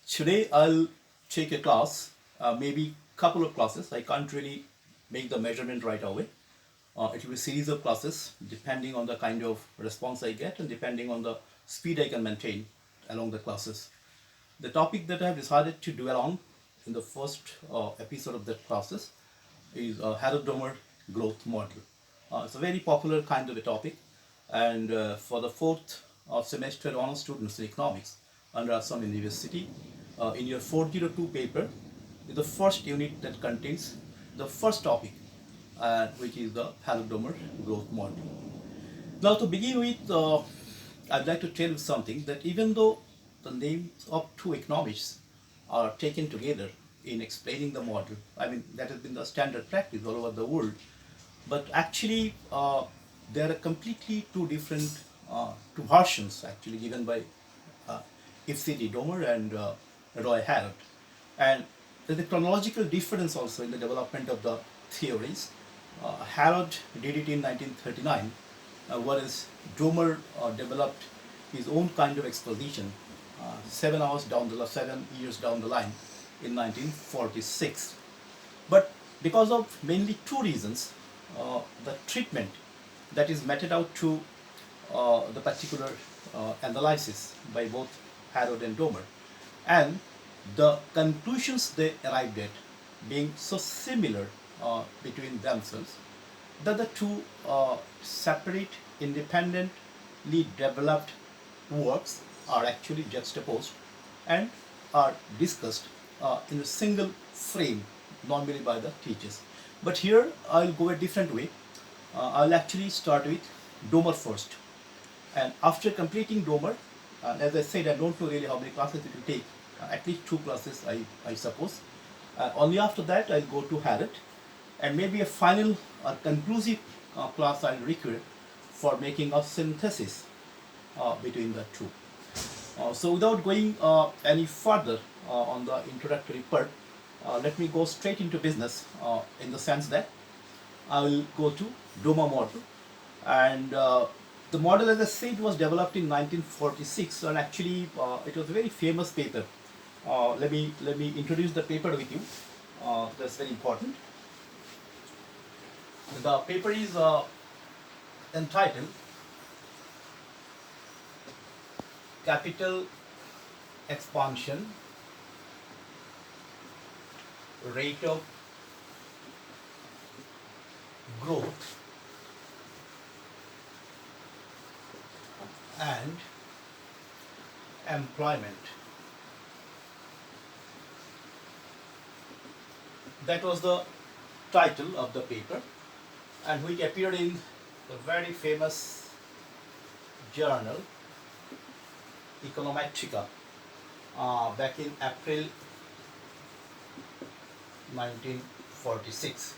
Today I'll take a class, maybe couple of classes. I can't really make the measurement right away. It will be a series of classes depending on the kind of response I get and depending on the speed I can maintain along the classes. The topic that I've decided to dwell on in the first episode of that classes is Harrod-Domar growth model. It's a very popular kind of a topic, and for the fourth semester honors students in economics under Assam University, in your 402 paper, is the first unit that contains the first topic, which is the Harrod-Domar growth model. Now, to begin with, I'd like to tell you something that even though the names of two economists are taken together in explaining the model, I mean, that has been the standard practice all over the world, but actually, there are completely two different two versions actually given by uh, F.C.D. Domer and Roy Harrod. And there's a chronological difference also in the development of the theories. Harrod did it in 1939, whereas Domer developed his own kind of exposition 7 years down the line in 1946. But because of mainly two reasons, the treatment that is meted out to the particular analysis by both Harrod and Domer, and the conclusions they arrived at being so similar between themselves, that the two separate, independently developed works are actually juxtaposed and are discussed in a single frame, normally by the teachers. But here I'll go a different way. I'll actually start with Domer first. And after completing Domer, as I said, I don't know really how many classes it will take, at least two classes, I suppose. Only after that, I'll go to Harrod, and maybe a final or conclusive class I'll require for making a synthesis between the two. So without going any further on the introductory part, let me go straight into business in the sense that I will go to Domer model. And the model, as I said, was developed in 1946, and actually it was a very famous paper. Let me introduce the paper with you. That's very important. The paper is entitled Capital Expansion, Rate of Growth, and Employment. That was the title of the paper, and which appeared in the very famous journal Econometrica back in April 1946.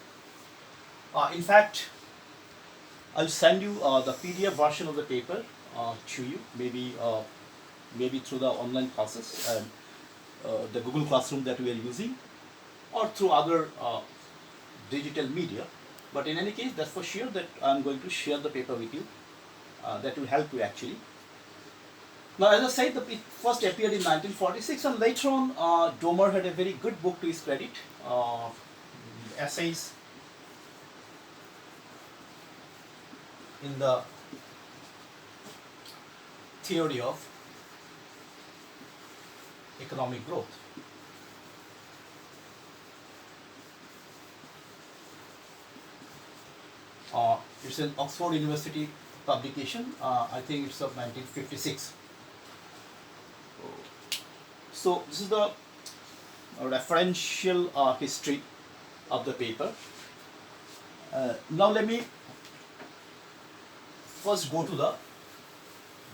In fact, I'll send you the PDF version of the paper to you, maybe through the online classes and the Google Classroom that we are using, or through other digital media. But in any case, that's for sure that I'm going to share the paper with you. That will help you actually. Now, as I said, it first appeared in 1946, and later on, Domer had a very good book to his credit, essays in the theory of economic growth. It's an Oxford University publication. I think it's of 1956. So this is the referential history of the paper. Now let me first go to the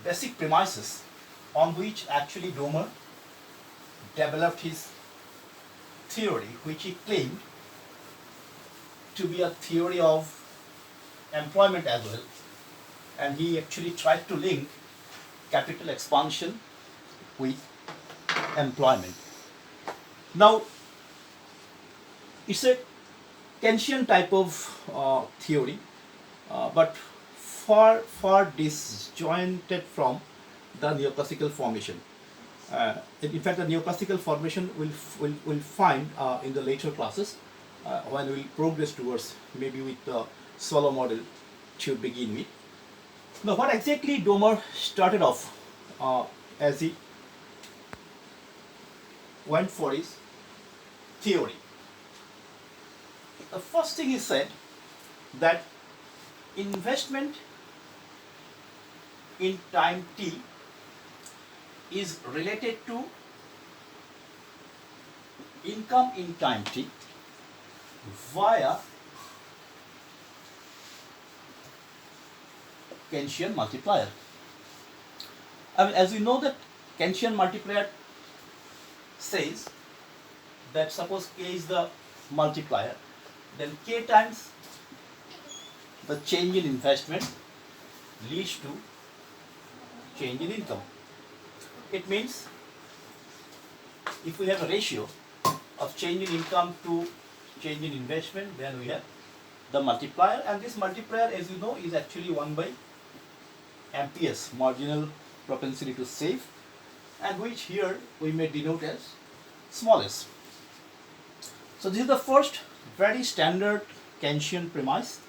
basic premises on which actually Domer developed his theory, which he claimed to be a theory of employment as well, and he actually tried to link capital expansion with employment. Now, it's a Keynesian type of theory, but far disjointed from the neoclassical formation. In fact, the neoclassical formation will find in the later classes when we will progress towards maybe with the swallow model to begin with. Now, what exactly Domar started off as he went for his theory? The first thing he said that investment in time t is related to income in time t via Keynesian multiplier. I mean, as we know that Keynesian multiplier says that suppose K is the multiplier, then K times the change in investment leads to change in income. It means if we have a ratio of change in income to change in investment, then we have the multiplier, and this multiplier, as you know, is actually 1 by MPS, marginal propensity to save, and which here we may denote as small s. So this is the first very standard Keynesian premise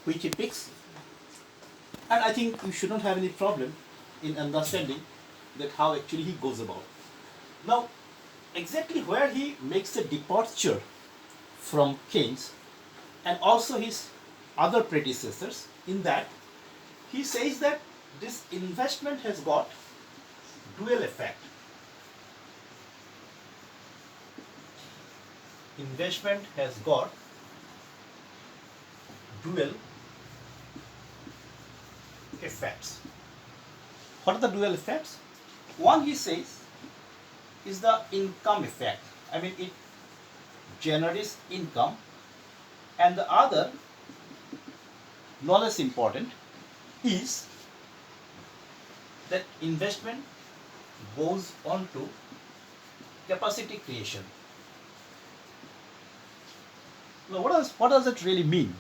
which he picks, and I think you should not have any problem in understanding that how actually he goes about. Now, exactly where he makes a departure from Keynes and also his other predecessors, in that he says that this investment has got dual effect. Investment has got dual effects. What are the dual effects? One, he says, is the income effect. I mean, it generates income, and the other, no less important, is that investment goes on to capacity creation. Now, what does it really mean?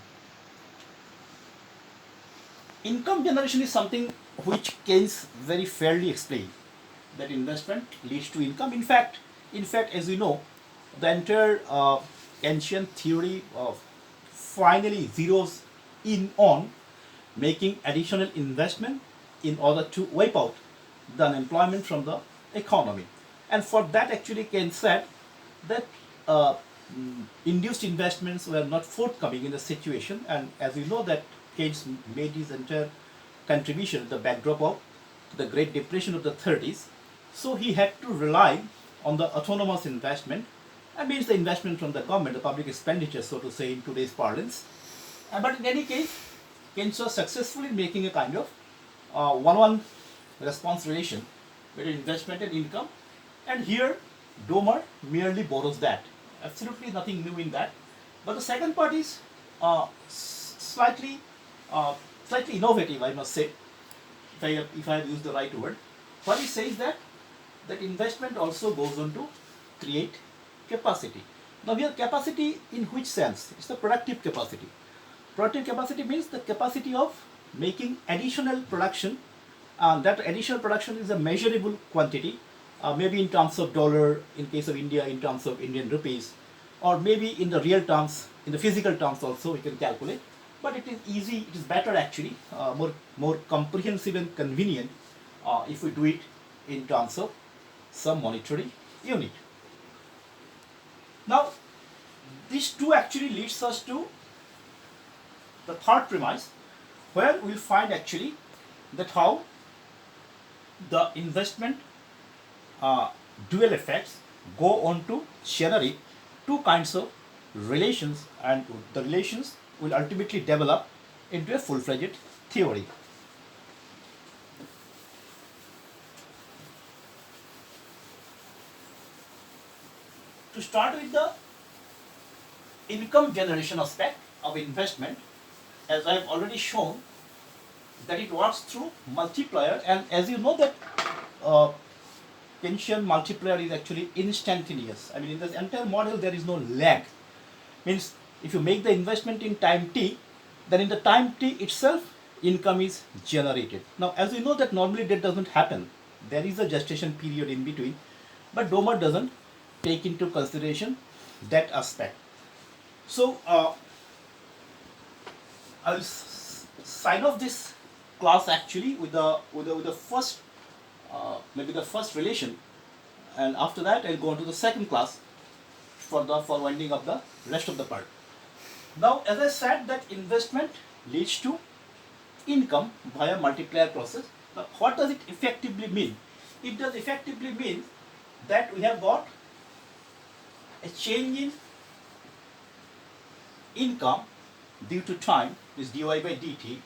Income generation is something which Keynes very fairly explained, that investment leads to income. In fact, as you know, the entire Keynesian theory finally zeroes in on making additional investment in order to wipe out the unemployment from the economy. And for that, actually, Keynes said that induced investments were not forthcoming in the situation. And as you know, that Keynes made his entire contribution the backdrop of the Great Depression of the 30s. So he had to rely on the autonomous investment, and means the investment from the government, the public expenditure, so to say, in today's parlance. But in any case, Keynes was successful in making a kind of one-on-one response relation between investment and income. And here, Domar merely borrows that. Absolutely nothing new in that. But the second part is slightly innovative, I must say, if I have used the right word. What he says that investment also goes on to create capacity. Now here, capacity in which sense? It's the productive capacity. Productive capacity means the capacity of making additional production. That additional production is a measurable quantity, maybe in terms of dollar, in case of India, in terms of Indian rupees, or maybe in the real terms, in the physical terms also we can calculate. But it is easy, it is better actually, more comprehensive and convenient if we do it in terms of some monetary unit. Now, these two actually leads us to the third premise, where we will find actually that how the investment dual effects go on to generate two kinds of relations, and the relations will ultimately develop into a full-fledged theory. To start with the income generation aspect of investment, as I have already shown, that it works through multiplier, and as you know that Keynesian multiplier is actually instantaneous. I mean, in this entire model there is no lag. Means if you make the investment in time t, then in the time t itself income is generated. Now, as we know that normally that doesn't happen. There is a gestation period in between, But Domar doesn't take into consideration that aspect. So I will sign off this class actually with the first maybe the first relation, and after that I'll go on to the second class for winding up the rest of the part. Now, as I said, that investment leads to income via multiplier process. Now, what does it effectively mean? It does effectively mean that we have got a change in income due to time, is dy by dt,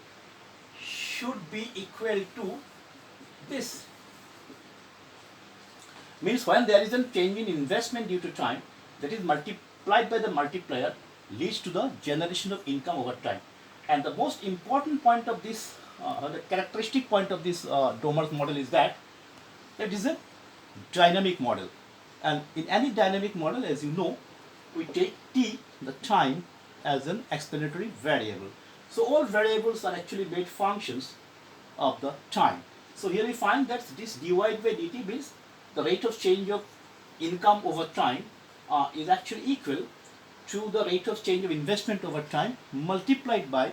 should be equal to this. Means when there is a change in investment due to time, that is multiplied by the multiplier, leads to the generation of income over time. And the most important point of this, the characteristic point of this Domar's model is that it is a dynamic model. And in any dynamic model, as you know, we take t, the time, as an explanatory variable. So all variables are actually made functions of the time. So here we find that this dy by dt means the rate of change of income over time is actually equal to the rate of change of investment over time multiplied by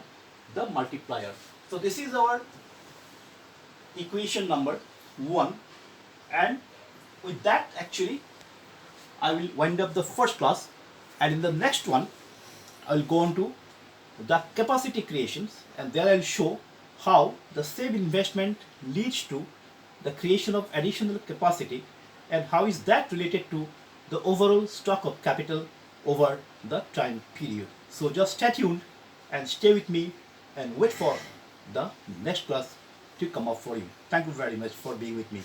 the multiplier. So this is our equation number 1, and with that actually I will wind up the first class, and in the next one I will go on to the capacity creations, and there I will show how the same investment leads to the creation of additional capacity, and how is that related to the overall stock of capital over the time period. So just stay tuned and stay with me and wait for the next class to come up for you. Thank you very much for being with me.